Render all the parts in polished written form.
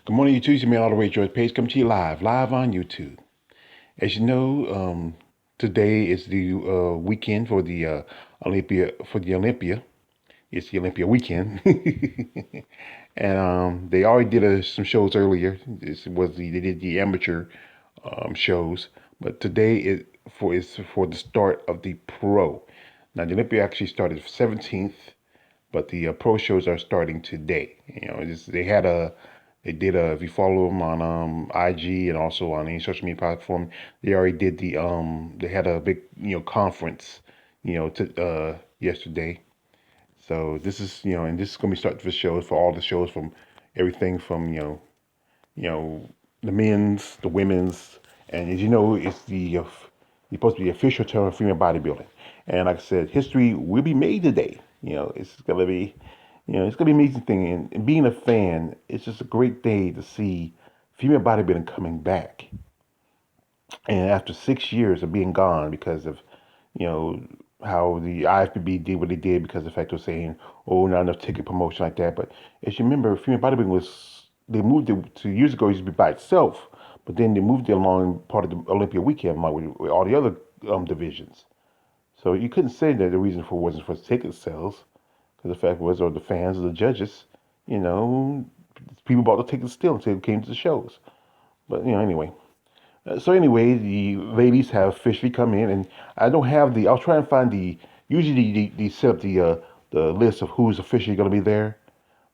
Good morning, YouTube. It's me all the way, George Page, coming to you live on YouTube. As you know, today is the weekend for the Olympia. It's the Olympia weekend, and they already did some shows earlier. They did the amateur shows, but today is for the start of the pro. Now the Olympia actually started 17th, but the pro shows are starting today. They did a, if you follow them on IG and also on any social media platform, they already did they had a big, conference, yesterday. So and this is going to be starting for shows, for all the shows, from everything from, you know, the men's, the women's, and as you know, supposed to be the official term of female bodybuilding. And like I said, history will be made today. It's gonna be an amazing thing. And being a fan, it's just a great day to see female bodybuilding coming back. And after 6 years of being gone because of, you know, how the IFBB did what they did because of the fact of saying, oh, not enough ticket promotion like that. But as you remember, female bodybuilding they moved it to years ago, it used to be by itself, but then they moved it along part of the Olympia weekend along with all the other divisions. So you couldn't say that the reason for wasn't for ticket sales, because the fact was, or the fans or the judges, you know, people bought the tickets still until it came to the shows. But anyway. So anyway, the ladies have officially come in, and I don't have the. I'll try and find the. Usually they set up the list of who's officially going to be there,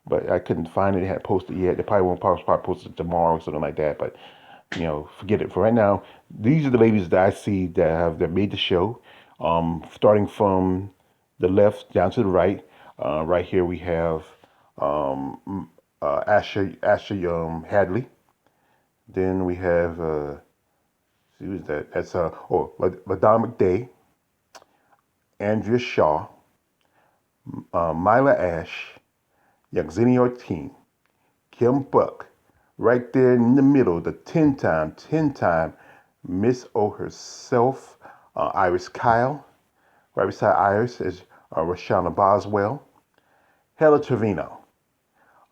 but I couldn't find it. They hadn't posted yet. They probably won't probably post it tomorrow or something like that. But forget it for right now. These are the ladies that I see that made the show. Starting from the left down to the right. Right here we have Ashley Hadley. Then we have see who's that? That's Ladon McDay, Andrea Shaw, Mila Ash, Yaxini Ortin, Kim Buck, right there in the middle, the 10-time Miss O herself, Iris Kyle. Right beside Iris is Rashana Boswell, Hella Trevino,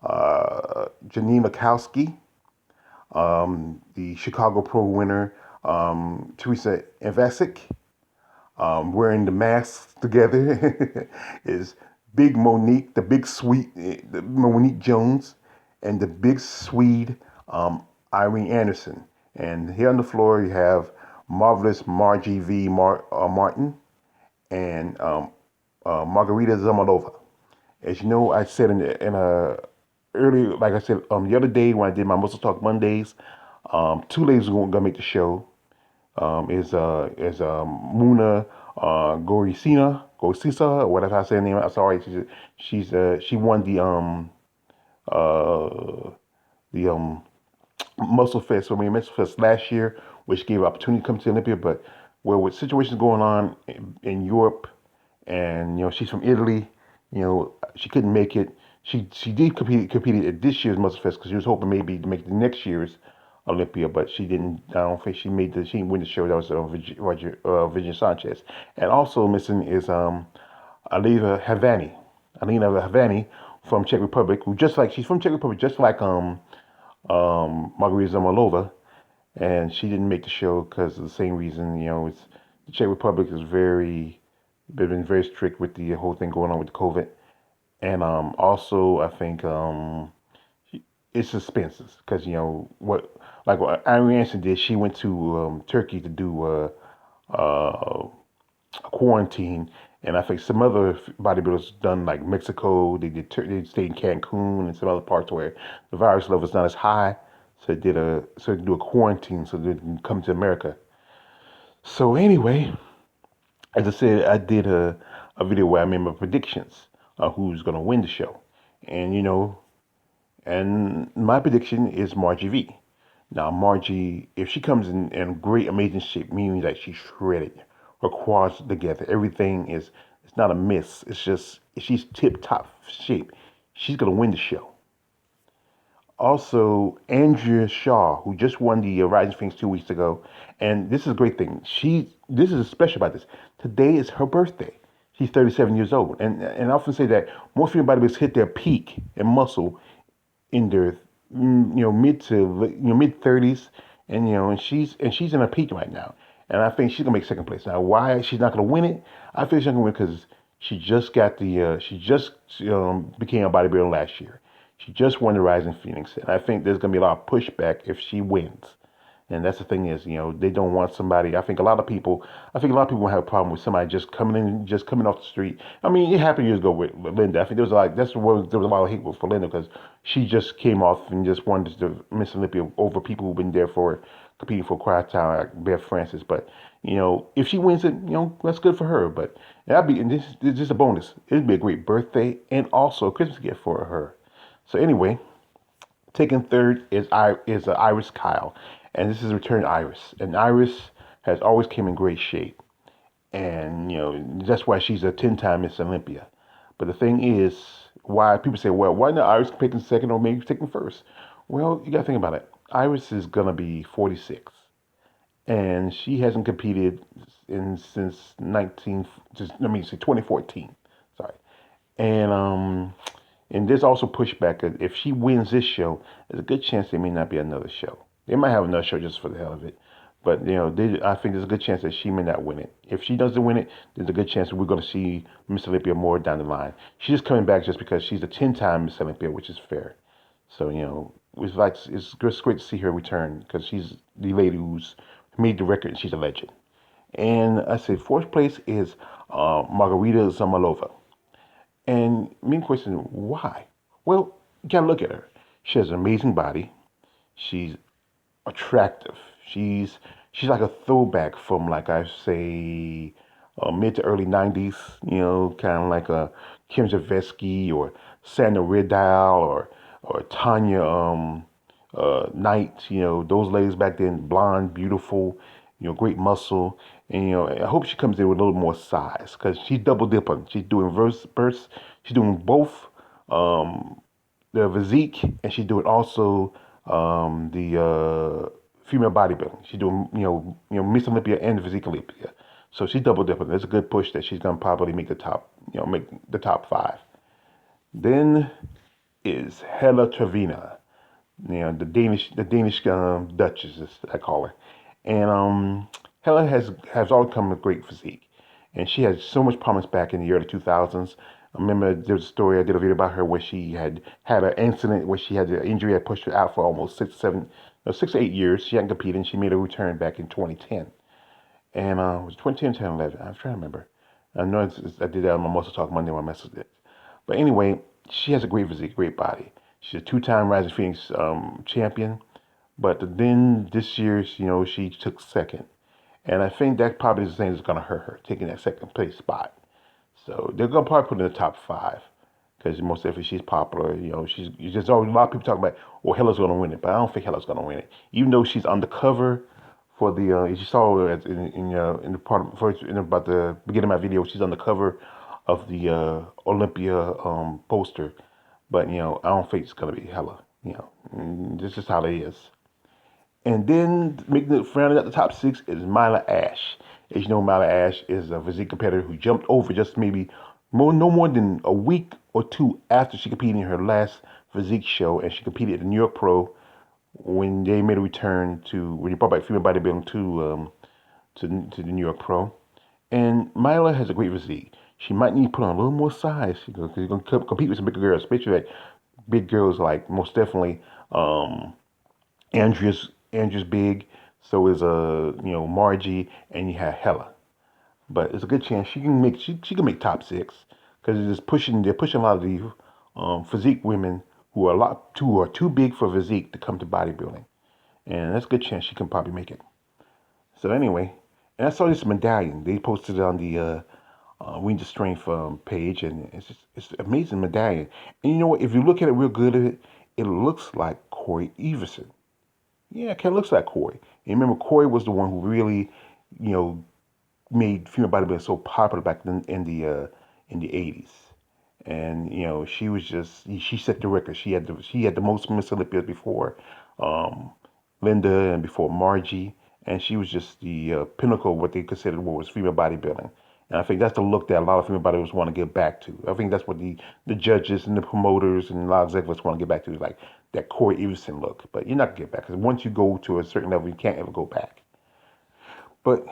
Janine Makowski, the Chicago Pro winner, Teresa Ivasic, wearing the masks together is Big Monique, the big sweet the Monique Jones, and the big Swede Irene Anderson. And here on the floor you have marvelous Margie Martin and Margarita Zamalova. As you know, I said in a earlier, like I said the other day when I did my Muscle Talk Mondays, two ladies are gonna make the show. Is Muna Gorisina, or whatever I say her name. I'm sorry. She won uh the Muscle Fest, Muscle Fest last year, which gave her opportunity to come to Olympia. But with situations going on in Europe, and she's from Italy, she couldn't make it. She did competed at this year's Muscle Fest because she was hoping maybe to make the next year's Olympia, but she didn't. I don't think she didn't win the show. That was Virgin Sanchez, and also missing is Alina Havani. Alina Havani from Czech Republic, who she's from Czech Republic, just like Margarita Zamalova, and she didn't make the show because of the same reason. It's the Czech Republic is they've been very strict with the whole thing going on with COVID, and also I think it's expenses because what Irene Anderson did. She went to Turkey to do a quarantine, and I think some other bodybuilders done like Mexico. They stayed in Cancun and some other parts where the virus level is not as high. So they do a quarantine so they can come to America. So anyway, as I said, I did a video where I made my predictions of who's gonna win the show, and my prediction is Margie V. Now, Margie, if she comes in great, amazing shape, meaning that she's shredded, her quads together, everything it's not a miss. It's just, if she's tip top shape, she's going to win the show. Also, Andrea Shaw, who just won the Rising Phoenix 2 weeks ago, and this is a great thing. This is special about this. Today is her birthday. She's 37 years old, and I often say that most female bodybuilders hit their peak in muscle in their mid to mid 30s, and she's in her peak right now, and I think she's gonna make second place. Now, why she's not gonna win it? I think she's gonna win because she just became a bodybuilder last year. She just won the Rising Phoenix, and I think there's gonna be a lot of pushback if she wins. And that's the thing is, they don't want somebody. I think a lot of people have a problem with somebody just coming off the street. I mean, it happened years ago with Linda. I think there was a lot of hate for Linda because she just came off and just won the Miss Olympia over people who've been there for competing for quite a time, like Bev Francis. But if she wins it, that's good for her. But and this is just a bonus. It'd be a great birthday and also a Christmas gift for her. So anyway, taking third is Iris Kyle, and this is return Iris. And Iris has always came in great shape, and that's why she's a 10-time Miss Olympia. But the thing is, why people say, well, why not Iris taking second or maybe taking first? Well, you gotta think about it. Iris is gonna be 46, and she hasn't competed since 2014. Sorry, and there's also pushback. If she wins this show, there's a good chance there may not be another show. They might have another show just for the hell of it. But I think there's a good chance that she may not win it. If she doesn't win it, there's a good chance that we're going to see Miss Olympia more down the line. She's just coming back just because she's a 10-time Miss Olympia, which is fair. So it's great to see her return because she's the lady who's made the record and she's a legend. And I say fourth place is Margarita Zamalova. And main question, why? Well, you gotta look at her. She has an amazing body. She's attractive. She's like a throwback from like I say mid to early '90s. Kind of like a Kim Zavetsky or Sandra Ridal or Tanya Knight. Those ladies back then, blonde, beautiful. Great muscle. And I hope she comes in with a little more size because she's double dipping. She's doing bursts. She's doing both the physique and she's doing also the female bodybuilding. She's doing Miss Olympia and the Physique Olympia. So she's double dipping. There's a good push that she's gonna probably make the top five. Then is Hella Trevina, the Danish Duchess, as I call her, and Hella has always come with great physique, and she had so much promise back in the early 2000s. I remember there was a story I did a video about her where she had an incident where she had the injury that pushed her out for almost 6 to 8 years. She hadn't competed, and she made a return back in 2010. And it was 2010, 2011. I'm trying to remember. I know I did that on my Muscle Talk Monday when I messaged it. But anyway, she has a great physique, great body. She's a two-time Rising Phoenix champion. But then this year, she took second. And I think that probably is the thing that's going to hurt her, taking that second place spot. So they're going to probably put her in the top five. Because most definitely she's popular. She's there's always a lot of people talking about, well, Hella's going to win it. But I don't think Hella's going to win it. Even though she's undercover for the, as you saw in the part of, first, in about the beginning of my video, she's on the cover of the Olympia poster. But I don't think it's gonna be Hella. This is how it is. And then making it rounding out the top six is Myla Ash. As you know, Myla Ash is a physique competitor who jumped over just maybe no more than a week or two after she competed in her last physique show, and she competed at the New York Pro when they made a return to when you brought back female bodybuilding to the New York Pro. And Myla has a great physique. She might need to put on a little more size because you're going to compete with some bigger girls, especially like big girls like most definitely Andrea's big. So is Margie, and you have Hella. But it's a good chance she can make top six because they're pushing a lot of the physique women who are too big for physique to come to bodybuilding, and that's a good chance she can probably make it. So anyway, and I saw this medallion. They posted it on the Wings of Strength page, and it's an amazing medallion. And you know what? If you look at it real good, it looks like Corey Everson. Yeah, it kind of looks like Corey. And remember, Corey was the one who really, you know, made female bodybuilding so popular back in the 80s. And she set the record. She had the most Miss Olympias before um, Linda and before Margie, and she was just the pinnacle of what they considered what was female bodybuilding. And I think that's the look that a lot of female bodybuilders want to get back to. I think that's what the judges and the promoters and a lot of executives want to get back to, is like that Corey Everson look. But you're not going to get back, because once you go to a certain level, you can't ever go back. But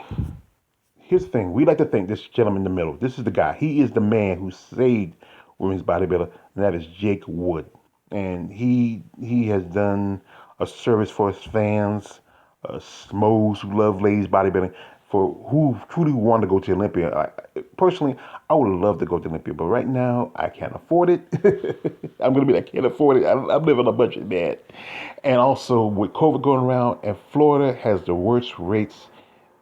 here's the thing. We like to think this gentleman in the middle, this is the guy. He is the man who saved women's bodybuilder, and that is Jake Wood. And he has done a service for his fans, schmoes who love ladies bodybuilding, for who truly want to go to Olympia. Personally, I would love to go to Olympia, but right now I can't afford it. I'm gonna be, I can't afford it. I'm living on a budget, man. And also with COVID going around, and Florida has the worst rates,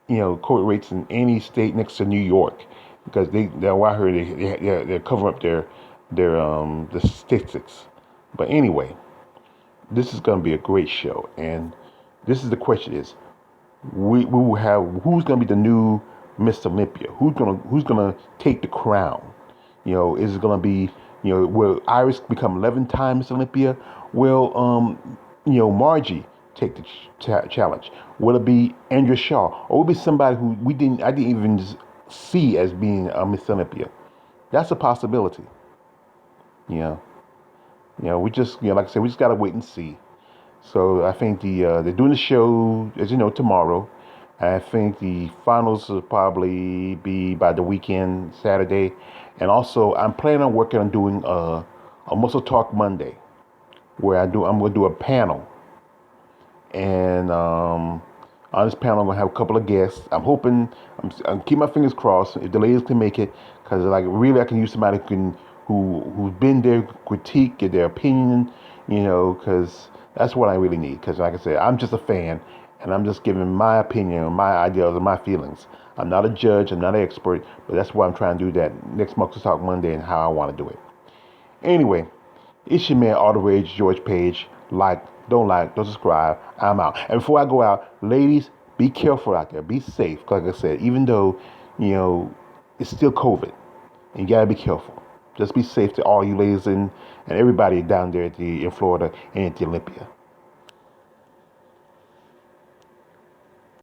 COVID rates in any state next to New York, because I heard they're covering up their the statistics. But anyway, this is going to be a great show, and this is the question: is we will have, who's going to be the new Miss Olympia? Who's gonna take the crown? Is it going to be, will Iris become 11 times Olympia? Will Margie take the challenge? Will it be Andrea Shaw, or will it be somebody who I didn't even see as being a Miss Olympia? That's a possibility. You know, we just, like I said, we just gotta wait and see. So I think they're doing the show, as you know, tomorrow. I think the finals will probably be by the weekend, Saturday. And also, I'm planning on working on doing a Muscle Talk Monday, where I'm going to do a panel. And on this panel, I'm going to have a couple of guests. I'm hoping, I'm keep my fingers crossed if the ladies can make it, because like really I can use somebody who's been there, critique, get their opinion, because that's what I really need. Because like I said, I'm just a fan, and I'm just giving my opinion, my ideas, and my feelings. I'm not a judge, I'm not an expert, but that's why I'm trying to do that next Muscle Talk Monday, and how I want to do it. Anyway, it's your man, All the Rage, George Page. Like, don't subscribe. I'm out. And before I go out, ladies, be careful out there. Be safe. Like I said, even though, it's still COVID, and you gotta be careful. Just be safe to all you ladies and everybody down there in Florida and at the Olympia.